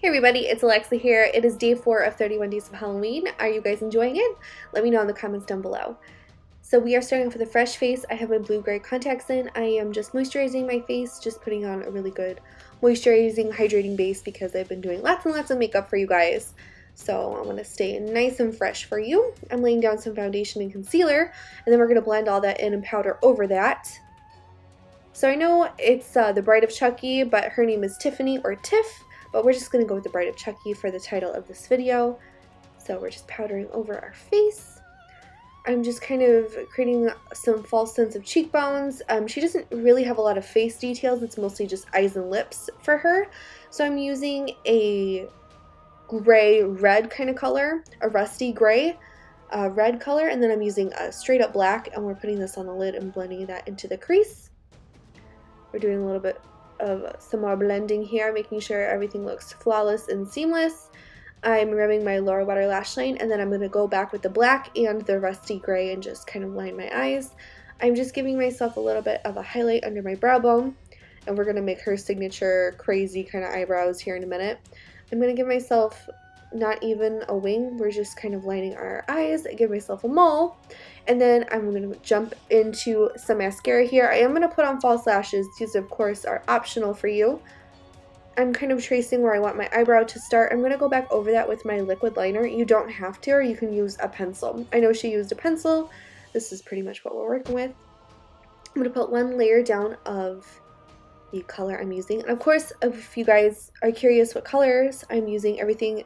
Hey everybody, it's Alexa here. It is day 4 of 31 Days of Halloween. Are you guys enjoying it? Let me know in the comments down below. So we are starting off with a fresh face. I have my blue-gray contacts in. I am just moisturizing my face, just putting on a really good moisturizing, hydrating base because I've been doing lots and lots of makeup for you guys. So I want to stay nice and fresh for you. I'm laying down some foundation and concealer, and then we're going to blend all that in and powder over that. So I know it's the Bride of Chucky, but her name is Tiffany or Tiff. But we're just going to go with the Bride of Chucky for the title of this video. So we're just powdering over our face. I'm just kind of creating some false sense of cheekbones. She doesn't really have a lot of face details. It's mostly just eyes and lips for her. So I'm using a gray-red kind of color, a rusty gray red color, and then I'm using a straight up black, and we're putting this on the lid and blending that into the crease. We're doing a little bit of some more blending here, making sure everything looks flawless and seamless. I'm rubbing my lower water lash line, and then I'm going to go back with the black and the rusty gray and just kind of line my eyes. I'm just giving myself a little bit of a highlight under my brow bone, and we're going to make her signature crazy kind of eyebrows here in a minute. I'm going to give myself not even a wing, we're just kind of lining our eyes. I give myself a mole, and then I'm going to jump into some mascara here. I am going to put on false lashes. These of course are optional for you. I'm kind of tracing where I want my eyebrow to start. I'm going to go back over that with my liquid liner. You don't have to, or you can use a pencil. I know she used a pencil. This is pretty much what we're working with. I'm going to put one layer down of the color I'm using, and of course if you guys are curious what colors I'm using, everything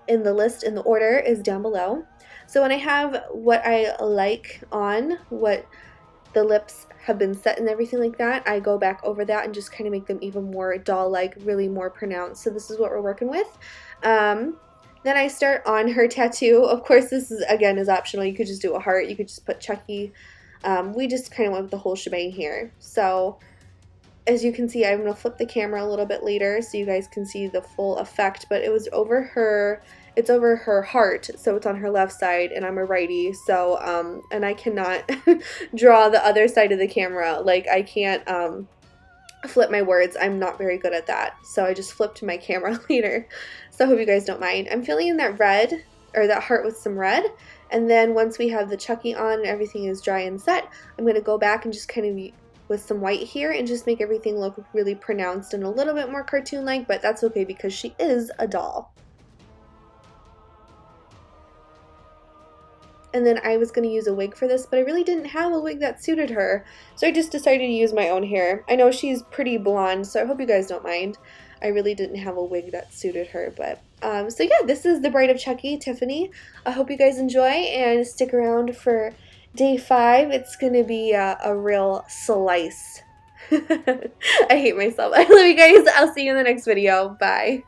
in the list in the order is down below. So when I have what I like on, what the lips have been set and everything like that, I go back over that and just kind of make them even more doll-like, really more pronounced. So this is what we're working with. Then I start on her tattoo. Of course this is, again, is optional. You could just do a heart, you could just put Chucky. We just kind of went with the whole shebang here. So as you can see, I'm going to flip the camera a little bit later so you guys can see the full effect, but it was over her, it's over her heart, so it's on her left side, and I'm a righty, so, and I cannot draw the other side of the camera, like, I can't, flip my words. I'm not very good at that, so I just flipped my camera later, so I hope you guys don't mind. I'm filling in that red, or that heart with some red, and then once we have the Chucky on and everything is dry and set, I'm going to go back and just kind of with some white here and just make everything look really pronounced and a little bit more cartoon-like, but that's okay because she is a doll. And then I was going to use a wig for this, but I really didn't have a wig that suited her, so I just decided to use my own hair. I know she's pretty blonde, so I hope you guys don't mind. I really didn't have a wig that suited her, but so yeah, this is the Bride of Chucky, Tiffany. I hope you guys enjoy and stick around for Day 5. It's gonna be a real slice. I hate myself. I love you guys. I'll see you in the next video. Bye.